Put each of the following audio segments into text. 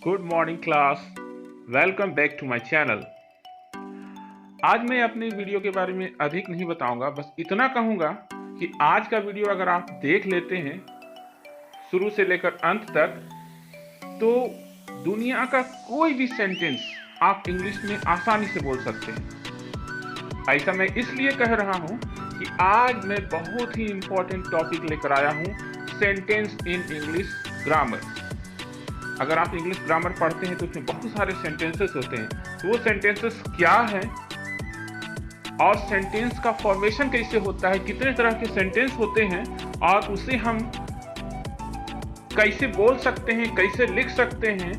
Good morning class. Welcome back to my channel. आज मैं अपनी वीडियो के बारे में अधिक नहीं बताऊंगा, बस इतना कहूंगा कि आज का वीडियो अगर आप देख लेते हैं शुरू से लेकर अंत तक, तो दुनिया का कोई भी सेंटेंस आप इंग्लिश में आसानी से बोल सकते हैं। ऐसा मैं इसलिए कह रहा हूं कि आज मैं बहुत ही इंपॉर्टेंट टॉपिक लेकर आया हूं, सेंटेंस इन इंग्लिश ग्रामर। अगर आप इंग्लिश ग्रामर पढ़ते हैं तो उसमें बहुत सारे सेंटेंसेस होते हैं, तो वो सेंटेंसेस क्या है और सेंटेंस का फॉर्मेशन कैसे होता है, कितने तरह के सेंटेंस होते हैं और उसे हम कैसे बोल सकते हैं, कैसे लिख सकते हैं,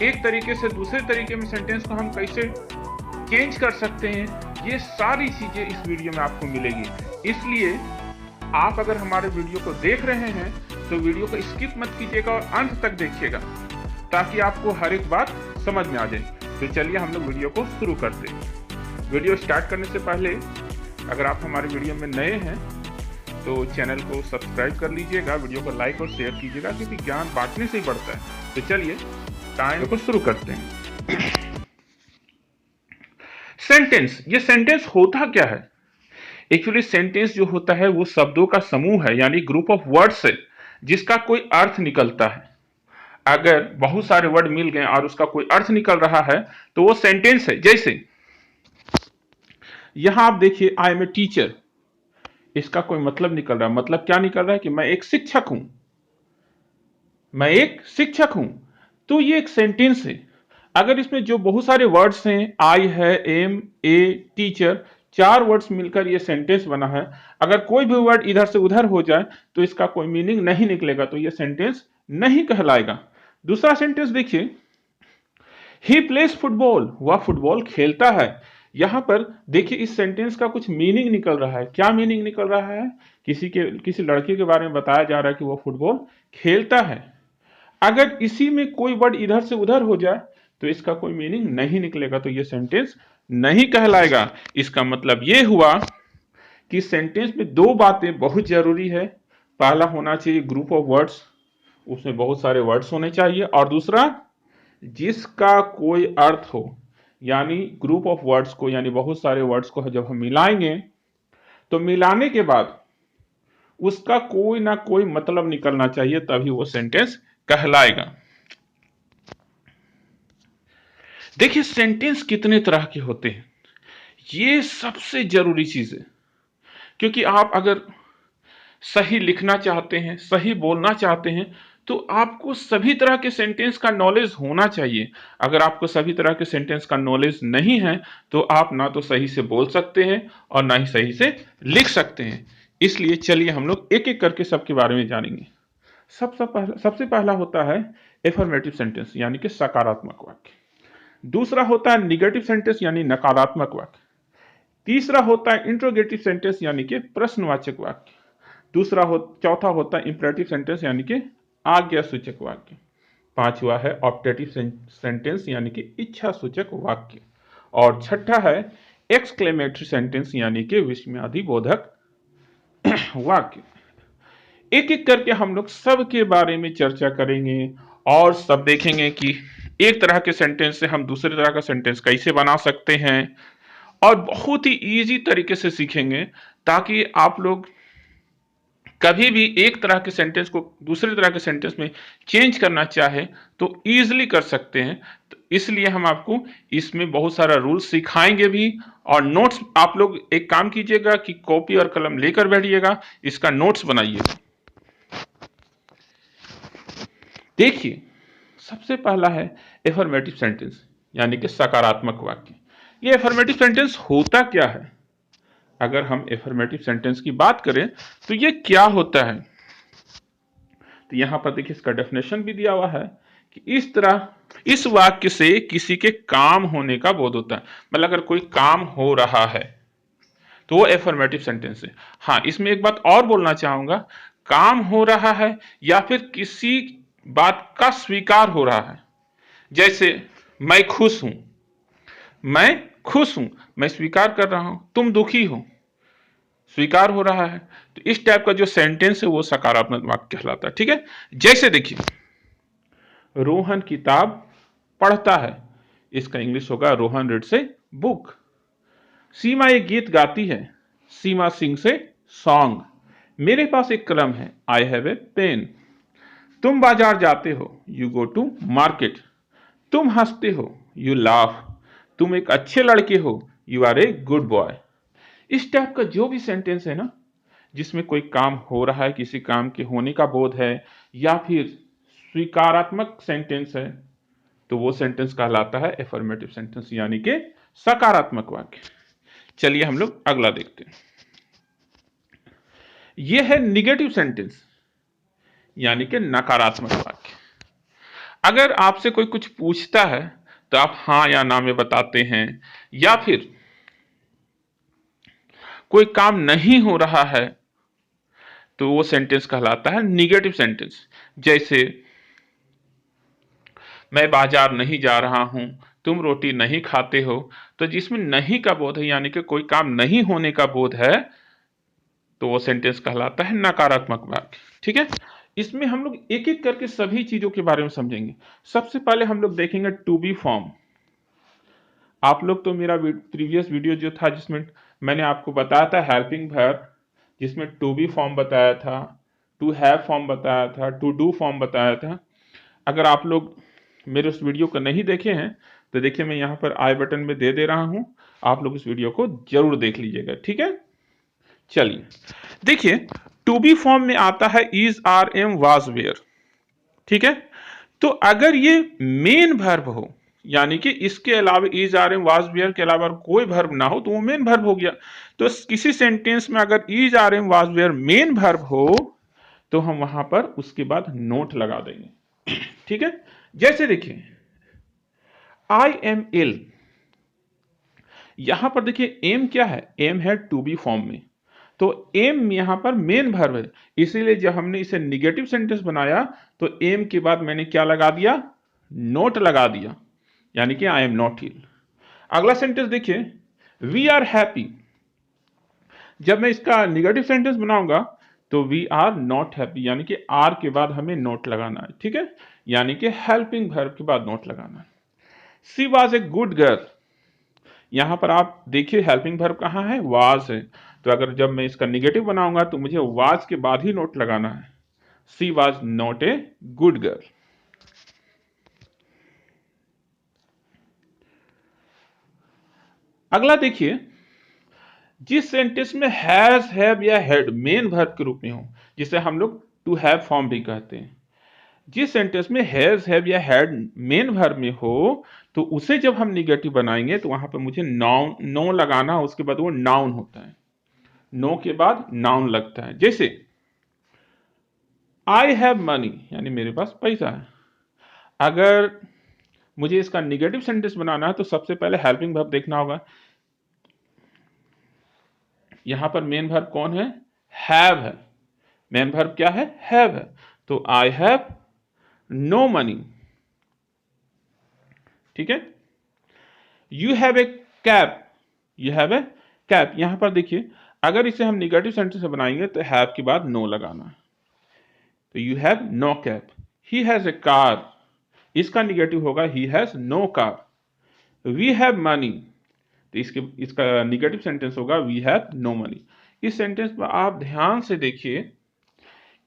एक तरीके से दूसरे तरीके में सेंटेंस को हम कैसे चेंज कर सकते हैं, ये सारी चीजें इस वीडियो में आपको मिलेगी। इसलिए आप अगर हमारे वीडियो को देख रहे हैं तो वीडियो को स्किप मत कीजिएगा और अंत तक देखिएगा, ताकि आपको हर एक बात समझ में आ जाए। तो चलिए हम लोग वीडियो को शुरू करते हैं। वीडियो स्टार्ट करने से पहले अगर आप हमारे वीडियो में नए हैं तो चैनल को सब्सक्राइब कर लीजिएगा, वीडियो को लाइक और शेयर कीजिएगा, क्योंकि ज्ञान बांटने से ही बढ़ता है। तो चलिए टाइम को शुरू करते हैं। सेंटेंस, ये सेंटेंस होता क्या है? एक्चुअली सेंटेंस जो होता है वो शब्दों का समूह है, यानी ग्रुप ऑफ वर्ड्स है जिसका कोई अर्थ निकलता है। अगर बहुत सारे वर्ड मिल गए और उसका कोई अर्थ निकल रहा है तो वो सेंटेंस है। जैसे यहां आप देखिए, आई एम ए टीचर, इसका कोई मतलब निकल रहा है। मतलब क्या निकल रहा है कि मैं एक शिक्षक हूं, मैं एक शिक्षक हूं। तो ये एक सेंटेंस है। अगर इसमें जो बहुत सारे वर्ड्स हैं, आई है, एम, ए, टीचर, चार वर्ड्स मिलकर ये सेंटेंस बना है। अगर कोई भी वर्ड इधर से उधर हो जाए तो इसका कोई मीनिंग नहीं निकलेगा, तो ये सेंटेंस नहीं कहलाएगा। दूसरा सेंटेंस देखिए, ही प्लेस फुटबॉल, वह फुटबॉल खेलता है। यहां पर देखिए इस सेंटेंस का कुछ मीनिंग निकल रहा है। क्या मीनिंग निकल रहा है? किसी लड़के के बारे में बताया जा रहा है कि वह फुटबॉल खेलता है। अगर इसी में कोई वर्ड इधर से उधर हो जाए तो इसका कोई मीनिंग नहीं निकलेगा, तो यह सेंटेंस नहीं कहलाएगा। इसका मतलब यह हुआ कि सेंटेंस में दो बातें बहुत जरूरी है। पहला होना चाहिए ग्रुप ऑफ वर्ड्स, उसमें बहुत सारे वर्ड्स होने चाहिए, और दूसरा जिसका कोई अर्थ हो। यानी ग्रुप ऑफ वर्ड्स को, यानी बहुत सारे वर्ड्स को जब हम मिलाएंगे तो मिलाने के बाद उसका कोई ना कोई मतलब निकलना चाहिए, तभी वो सेंटेंस कहलाएगा। देखिए सेंटेंस कितने तरह के होते हैं, ये सबसे जरूरी चीज है। क्योंकि आप अगर सही लिखना चाहते हैं, सही बोलना चाहते हैं, तो आपको सभी तरह के सेंटेंस का नॉलेज होना चाहिए। अगर आपको सभी तरह के सेंटेंस का नॉलेज नहीं है तो आप ना तो सही से बोल सकते हैं और ना ही सही से लिख सकते हैं। इसलिए चलिए हम लोग एक एक करके सबके बारे में जानेंगे। सबसे पहला होता है एफर्मेटिव सेंटेंस, यानी कि सकारात्मक वाक्य। दूसरा होता है निगेटिव सेंटेंस, यानी नकारात्मक वाक्य। तीसरा होता है इंट्रोगेटिव सेंटेंस, यानी कि प्रश्नवाचक वाक्य। चौथा होता है इंपरेटिव सेंटेंस, यानी कि आज्ञा सूचक वाक्य। पांचवा है ऑप्टेटिव सेंटेंस, यानी कि इच्छा सूचक वाक्य। और छठा है एक्सक्लेमेटरी सेंटेंस, यानी कि विस्मयादिबोधक वाक्य। एक एक करके हम लोग सबके बारे में चर्चा करेंगे और सब देखेंगे कि एक तरह के सेंटेंस से हम दूसरे तरह का सेंटेंस कैसे बना सकते हैं, और बहुत ही इजी तरीके से सीखेंगे, ताकि आप लोग कभी भी एक तरह के सेंटेंस को दूसरे तरह के सेंटेंस में चेंज करना चाहे तो इजीली कर सकते हैं। तो इसलिए हम आपको इसमें बहुत सारा रूल्स सिखाएंगे भी, और नोट्स आप लोग एक काम कीजिएगा कि कॉपी और कलम लेकर बैठिएगा, इसका नोट्स बनाइएगा। देखिए सबसे पहला है एफर्मेटिव सेंटेंस, यानी कि सकारात्मक वाक्य। ये एफर्मेटिव सेंटेंस होता क्या है? अगर हम एफर्मेटिव सेंटेंस की बात करें तो ये क्या होता है, तो यहां पर देखिए इसका डेफिनेशन भी दिया हुआ है कि इस वाक्य से किसी के काम होने का बोध होता है। मतलब अगर कोई काम हो रहा है तो वो एफर्मेटिव सेंटेंस है। हाँ, इसमें एक बात और बोलना चाहूंगा, काम हो रहा है या फिर किसी बात का स्वीकार हो रहा है। जैसे मैं खुश हूं, मैं खुश हूं, मैं स्वीकार कर रहा हूं। तुम दुखी हो, स्वीकार हो रहा है। तो इस टाइप का जो सेंटेंस है वो सकारात्मक वाक्य कहलाता है। ठीक है, जैसे देखिए रोहन किताब पढ़ता है, इसका इंग्लिश होगा रोहन रीड्स ए बुक। सीमा एक गीत गाती है, सीमा सिंग्स ए सॉन्ग। मेरे पास एक कलम है, आई हैव ए पेन। तुम बाजार जाते हो, यू गो टू मार्केट। तुम हंसते हो, यू लाफ। तुम एक अच्छे लड़के हो, you are a good boy. इस टाइप का जो भी सेंटेंस है ना, जिसमें कोई काम हो रहा है, किसी काम के होने का बोध है, या फिर स्वीकारात्मक सेंटेंस है, तो वो सेंटेंस कहलाता है एफर्मेटिव सेंटेंस, यानी कि सकारात्मक वाक्य। चलिए हम लोग अगला देखते हैं। यह है निगेटिव सेंटेंस, यानी कि नकारात्मक वाक्य। अगर आपसे कोई कुछ पूछता है तो आप हां या ना में बताते हैं, या फिर कोई काम नहीं हो रहा है तो वो सेंटेंस कहलाता है निगेटिव सेंटेंस। जैसे मैं बाजार नहीं जा रहा हूं, तुम रोटी नहीं खाते हो, तो जिसमें नहीं का बोध है, यानी कि कोई काम नहीं होने का बोध है, तो वो सेंटेंस कहलाता है नकारात्मक वाक्य। ठीक है, इसमें हम लोग एक एक करके सभी चीजों के बारे में समझेंगे। सबसे पहले हम लोग देखेंगे टू बी फॉर्म। आप लोग तो मेरा प्रीवियस वीडियो जो था, जिसमें मैंने आपको बताया था हेल्पिंग वर्ब, जिसमें टू बी फॉर्म बताया था, टू हैव फॉर्म बताया था, टू डू फॉर्म बताया था। अगर आप लोग मेरे उस वीडियो को नहीं देखे हैं तो देखिए, मैं यहाँ पर आई बटन में दे रहा हूँ, आप लोग इस वीडियो को जरूर देख लीजिएगा। ठीक है, चलिए देखिए, टू बी फॉर्म में आता है is, are, am, was, were. ठीक है, तो अगर ये मेन वर्ब हो, यानी कि इसके अलावा is, are, am, was, were के अलावा कोई वर्ब ना हो, तो वो मेन वर्ब हो गया। तो किसी सेंटेंस में अगर is, are, am, was, were main verb हो, तो हम वहां पर उसके बाद नोट लगा देंगे। ठीक है, जैसे देखिए आई एम इल, यहां पर देखिए एम क्या है, एम है टू बी फॉर्म में, तो एम यहां पर मेन वर्ब है, इसीलिए जब हमने इसे निगेटिव सेंटेंस बनाया तो एम के बाद मैंने क्या लगा दिया, नोट लगा दिया, यानी कि आई एम नॉट इल। अगला सेंटेंस देखिए, वी आर हैप्पी, जब मैं इसका निगेटिव सेंटेंस बनाऊंगा तो वी आर नॉट हैप्पी, यानी कि आर के बाद हमें नोट लगाना है। ठीक है, यानी कि हेल्पिंग वर्ब के बाद नोट लगाना है। She was a good girl, यहां पर आप देखिए हेल्पिंग वर्ब कहां है, वाज है, तो अगर जब मैं इसका निगेटिव बनाऊंगा तो मुझे वाज के बाद ही नोट लगाना है। She was not a good girl. अगला देखिए, जिस सेंटेंस में हैज, हैव या हैड मेन वर्ब के रूप में हो, जिसे हम लोग टू हैव फॉर्म भी कहते हैं, जिस सेंटेंस में हैज, हैव या हैड मेन वर्ब में हो, तो उसे जब हम निगेटिव बनाएंगे तो वहां पर मुझे नाउन, नो लगाना, उसके बाद वो नाउन होता है, नो के बाद नाउन लगता है। जैसे आई हैव मनी, यानी मेरे पास पैसा है। अगर मुझे इसका निगेटिव सेंटेंस बनाना है तो सबसे पहले हेल्पिंग वर्ब देखना होगा। यहां पर मेन वर्ब कौन है, हैव है, मेन वर्ब क्या है, हैव है, तो आई हैव नो मनी। ठीक है, you have a cap, you have a cap, यहां पर देखिए अगर इसे हम निगेटिव सेंटेंस से बनाएंगे तो हैव के बाद नो लगाना है, तो you have no cap. He has a car, इसका निगेटिव होगा he has no car. We have money, तो इसका निगेटिव सेंटेंस होगा वी हैव नो मनी। इस सेंटेंस पर आप ध्यान से देखिए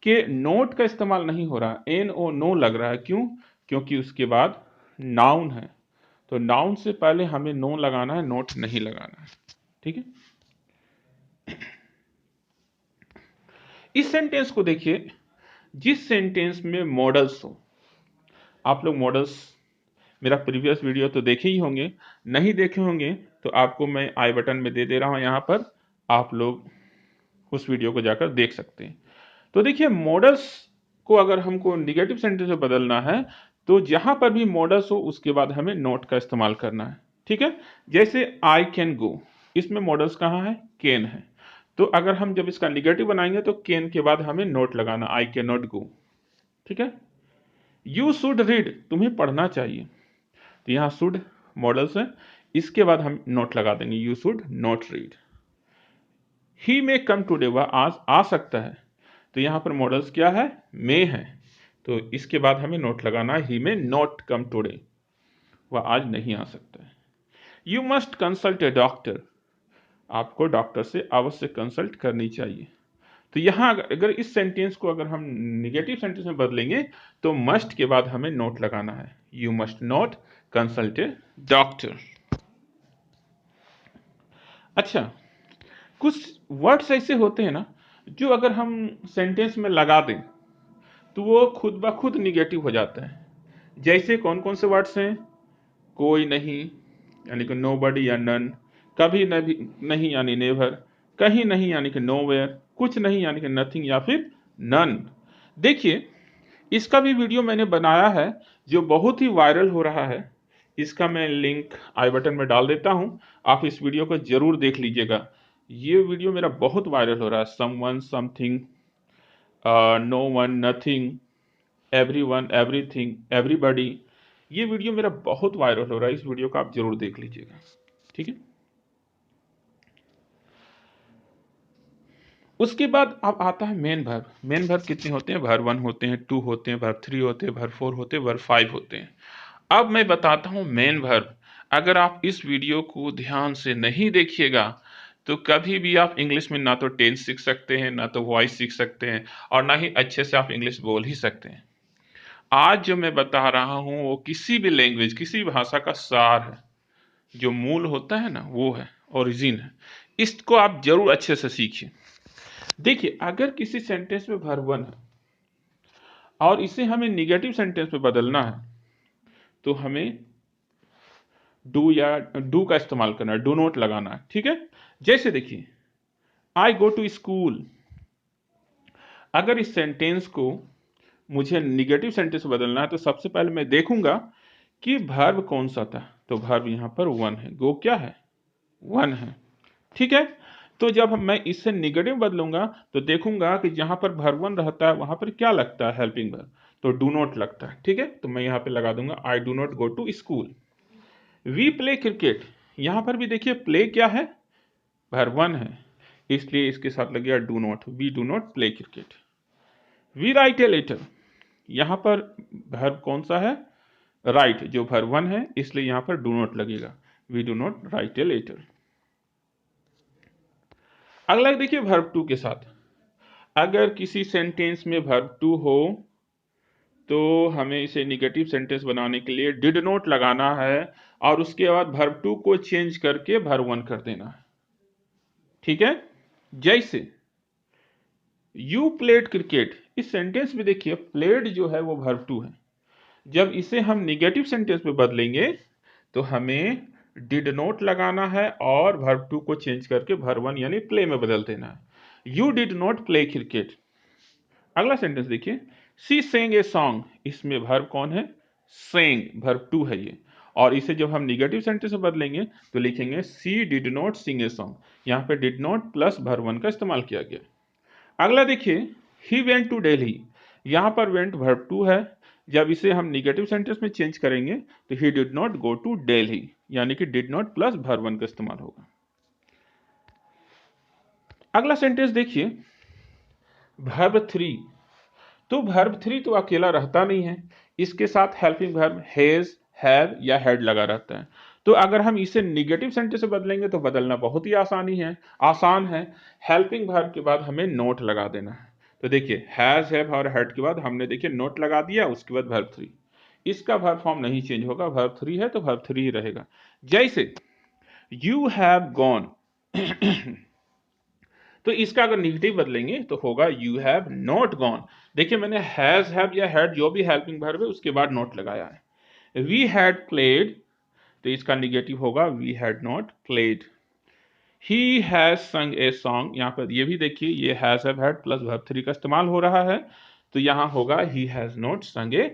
कि नोट का इस्तेमाल नहीं हो रहा, एन ओ नो लग रहा है, क्यों, क्योंकि उसके बाद नाउन है, तो नाउन से पहले हमें नो लगाना है, नोट नहीं लगाना है। ठीक है, इस सेंटेंस को देखिए, जिस सेंटेंस में मॉडल्स हो, आप लोग मॉडल्स मेरा प्रीवियस वीडियो तो देखे ही होंगे, नहीं देखे होंगे तो आपको मैं आई बटन में दे रहा हूं, यहां पर आप लोग उस वीडियो को जाकर देख सकते हैं। तो देखिए, मॉडल्स को अगर हमको निगेटिव सेंटेंस में बदलना है तो जहां पर भी मॉडल्स हो उसके बाद हमें नोट का इस्तेमाल करना है। ठीक है, जैसे आई कैन गो, इसमें मॉडल्स कहां है, कैन है, तो अगर हम जब इसका निगेटिव बनाएंगे तो कैन के बाद हमें नोट लगाना, आई कैन नॉट गो। ठीक है, यू शुड रीड, तुम्हें पढ़ना चाहिए, तो यहां शुड मॉडल्स है, इसके बाद हम नोट लगा देंगे, you should not read. He may come today, वह आज आ सकता है, तो यहां पर मॉडल्स क्या है, मे है, तो इसके बाद हमें नोट लगाना है, ही मे नॉट कम टूडे। वह आज नहीं आ सकता है। You must consult A doctor, आपको डॉक्टर से अवश्य कंसल्ट करनी चाहिए। तो यहाँ अगर इस सेंटेंस को अगर हम निगेटिव सेंटेंस में बदलेंगे तो मस्ट के बाद हमें नोट लगाना है, you must not consult A doctor. अच्छा, कुछ वर्ड्स ऐसे होते हैं ना जो अगर हम सेंटेंस में लगा दें तो वो खुद ब खुद निगेटिव हो जाता है। जैसे कौन कौन से वर्ड्स हैं? कोई नहीं यानी कि नोबडी या नन, कभी नहीं यानी नेवर, कहीं नहीं यानी कि नोवेयर, कुछ नहीं यानी कि नथिंग या फिर नन। देखिए, इसका भी वीडियो मैंने बनाया है जो बहुत ही वायरल हो रहा है। इसका मैं लिंक आई बटन में डाल देता हूं, आप इस वीडियो को जरूर देख लीजिएगा। ये वीडियो मेरा बहुत वायरल हो रहा है। Someone, something, no one, nothing, everyone, everything, everybody. ये वीडियो मेरा बहुत वायरल हो रहा है, इस वीडियो को आप जरूर देख लीजिएगा। ठीक है। उसके बाद अब आता है मेन वर्ब। मेन वर्ब कितने होते हैं? वर्ब 1 होते हैं, 2 होते हैं, वर्ब 3 होते हैं, वर्ब 4 होते हैं, वर्ब 5 होते हैं। अब मैं बताता हूं मेन वर्ब। अगर आप इस वीडियो को ध्यान से नहीं देखिएगा तो कभी भी आप इंग्लिश में ना तो टेंस सीख सकते हैं, ना तो वॉइस सीख सकते हैं, और ना ही अच्छे से आप इंग्लिश बोल ही सकते हैं। आज जो मैं बता रहा हूं वो किसी भी लैंग्वेज, किसी भाषा का सार है, जो मूल होता है ना वो है, ओरिजिन है। इसको आप जरूर अच्छे से सीखिए। देखिए, अगर किसी सेंटेंस में वर्ब 1 है और इसे हमें निगेटिव सेंटेंस में बदलना है तो हमें डू या डू का इस्तेमाल करना है, डू नॉट लगाना है। ठीक है। जैसे देखिए, आई गो टू स्कूल। अगर इस सेंटेंस को मुझे निगेटिव सेंटेंस में बदलना है तो सबसे पहले मैं देखूंगा कि वर्ब कौन सा था। तो वर्ब यहां पर 1 है, गो क्या है? 1 है। ठीक है। तो जब मैं इससे निगेटिव बदलूंगा तो देखूंगा कि जहां पर वर्ब 1 रहता है वहां पर क्या लगता है? Helping verb. तो डू नॉट लगता है। ठीक है। तो मैं यहां पे लगा दूंगा I do not go to school. We play cricket. यहां पर भी देखिए, प्ले क्या है? वर्ब 1 है, इसलिए इसके साथ लग गया do not, we do not play cricket. We write a letter. यहां पर वर्ब कौन सा है? राइट, जो वर्ब 1 है, इसलिए यहां पर डू नॉट लगेगा, we do not write a letter. अगला देखिए वर्ब 2 के साथ। अगर किसी सेंटेंस में वर्ब 2 हो तो हमें इसे निगेटिव सेंटेंस बनाने के लिए डिड नॉट लगाना है और उसके बाद वर्ब 2 को चेंज करके वर्ब 1 कर देना है। ठीक है। जैसे यू प्लेड क्रिकेट, इस सेंटेंस में देखिए प्लेड जो है वो वर्ब 2 है। जब इसे हम निगेटिव सेंटेंस में बदलेंगे तो हमें डिड नॉट लगाना है और वर्ब 2 को चेंज करके वर्ब 1 यानी प्ले में बदल देना है। You did not play cricket. अगला सेंटेंस देखिए, सी सेंग ए सॉन्ग। इसमें वर्ब कौन है? सेंग, वर्ब 2 है ये। और इसे जब हम निगेटिव सेंटेंस में बदलेंगे तो लिखेंगे she did not sing a song. यहाँ पे डिड नॉट प्लस वर्ब 1 का इस्तेमाल किया गया। अगला देखिए, ही वेंट टू दिल्ली। यहाँ पर वेंट वर्ब 2 है। जब इसे हम निगेटिव सेंटेंस में चेंज करेंगे तो he did not go to Delhi, यानी कि डिड नॉट प्लस वर्ब 1 का इस्तेमाल होगा। अगला सेंटेंस देखिए, वर्ब 3। तो वर्ब 3 तो अकेला रहता नहीं है, इसके साथ हेल्पिंग वर्ब हैज, हैव या हैड लगा रहता है। तो अगर हम इसे निगेटिव सेंटेंस से बदलेंगे तो बदलना बहुत ही आसान है। हेल्पिंग वर्ब के बाद हमें नोट लगा देना है। तो देखिए, हैज, हैव और हैड के बाद हमने देखिए नोट लगा दिया, उसके बाद वर्ब 3। इसका वर्ब फॉर्म नहीं चेंज होगा, वर्ब 3 है तो वर्ब 3 ही रहेगा। जैसे यू हैव गॉन तो इसका अगर निगेटिव बदलेंगे तो होगा यू हैव नॉट गॉन। देखिए, मैंने हैज, हैव या हैड जो भी हेल्पिंग वर्ब है उसके बाद नॉट लगाया है। वी हैड प्लेड, तो इसका निगेटिव होगा we had not played. He has sung a song. यहाँ पर ये भी देखिए, ये has, have, had plus verb 3 का इस्तेमाल हो रहा है, तो यहाँ होगा ही हैज नॉट संग ए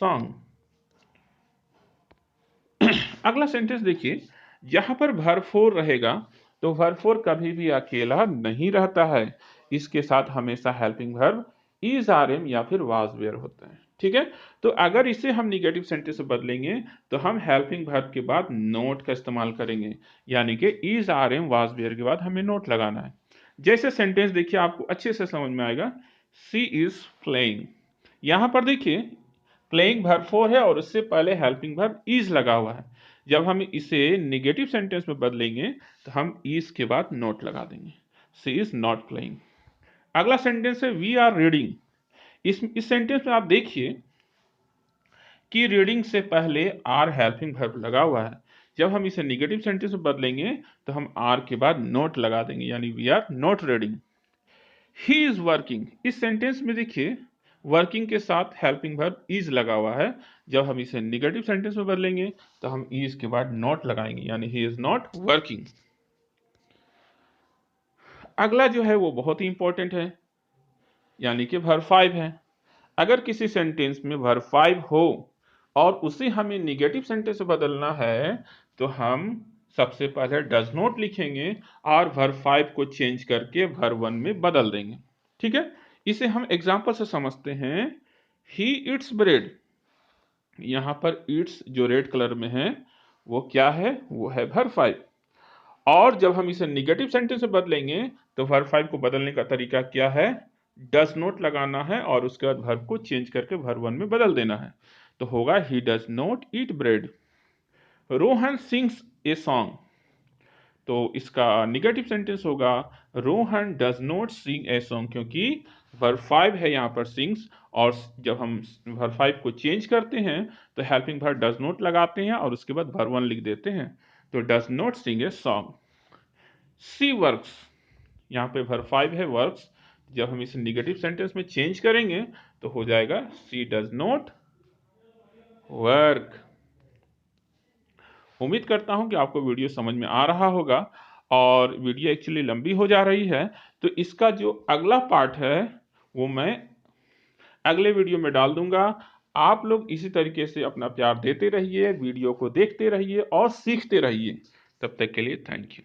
सॉन्ग। अगला सेंटेंस देखिए, यहां पर वर्ब 4 रहेगा तो वर्ब 4 कभी भी अकेला नहीं रहता है, इसके साथ हमेशा helping verb is, are, am या फिर वाज, वेयर होता है। ठीक है। तो अगर इसे हम निगेटिव सेंटेंस से बदलेंगे तो हम हेल्पिंग वर्ब के बाद नोट का इस्तेमाल करेंगे, यानी कि is, are, am, was, were के बाद हमें नोट लगाना है। जैसे सेंटेंस देखिए, आपको अच्छे से समझ में आएगा, सी इज प्लेइंग। यहां पर देखिए प्लेइंग वर्ब 4 है और उससे पहले हेल्पिंग वर्ब इज लगा हुआ है। जब हम इसे निगेटिव सेंटेंस में बदलेंगे तो हम इज के बाद नॉट लगा देंगे, शी इज नॉट प्लेइंग। अगला सेंटेंस है वी आर रीडिंग। इस सेंटेंस में आप देखिए कि रीडिंग से पहले आर हेल्पिंग वर्ब लगा हुआ है। जब हम इसे निगेटिव सेंटेंस में बदलेंगे तो हम आर के बाद नॉट लगा देंगे, यानी we are not reading. He is working, इस सेंटेंस में देखिए वर्किंग के साथ हेल्पिंग वर्ब इज लगा हुआ है। जब हम इसे निगेटिव सेंटेंस में बदलेंगे तो हम इज के बाद नॉट लगाएंगे, यानी ही इज नॉट वर्किंग। अगला जो है वो बहुत ही इंपॉर्टेंट है, यानी कि वर्ब 5 है। अगर किसी सेंटेंस में वर्ब 5 हो और उसे हमें निगेटिव सेंटेंस में बदलना है तो हम सबसे पहले डज नॉट लिखेंगे और वर्ब 5 को चेंज करके वर्ब 1 में बदल देंगे। ठीक है, इसे हम एग्जांपल से समझते हैं। ही इट्स ब्रेड, यहां पर इट्स जो रेड कलर में है वो क्या है, वो है वर्ब 5। और जब हम इसे निगेटिव सेंटेंस में बदलेंगे तो वर्ब 5 को बदलने का तरीका क्या है, डज नॉट लगाना है और उसके बाद वर्ब को चेंज करके वर्ब 1 में बदल देना है। तो होगा he does not eat bread. Rohan sings a song, तो इसका निगेटिव सेंटेंस होगा Rohan does not sing a song, क्योंकि वर्ब 5 है यहाँ पर सिंग्स, और जब हम वर्ब 5 को चेंज करते हैं तो हेल्पिंग वर्ब डज नॉट लगाते हैं और उसके बाद वर्ब 1 लिख देते हैं। तो does not sing a song. She works, यहाँ पे वर्ब 5 है वर्क्स, जब हम इसे निगेटिव सेंटेंस में चेंज करेंगे तो हो जाएगा सी डज नॉट वर्क। उम्मीद करता हूं कि आपको वीडियो समझ में आ रहा होगा, और वीडियो एक्चुअली लंबी हो जा रही है तो इसका जो अगला पार्ट है वो मैं अगले वीडियो में डाल दूंगा। आप लोग इसी तरीके से अपना प्यार देते रहिए, वीडियो को देखते रहिए और सीखते रहिए। तब तक के लिए थैंक यू।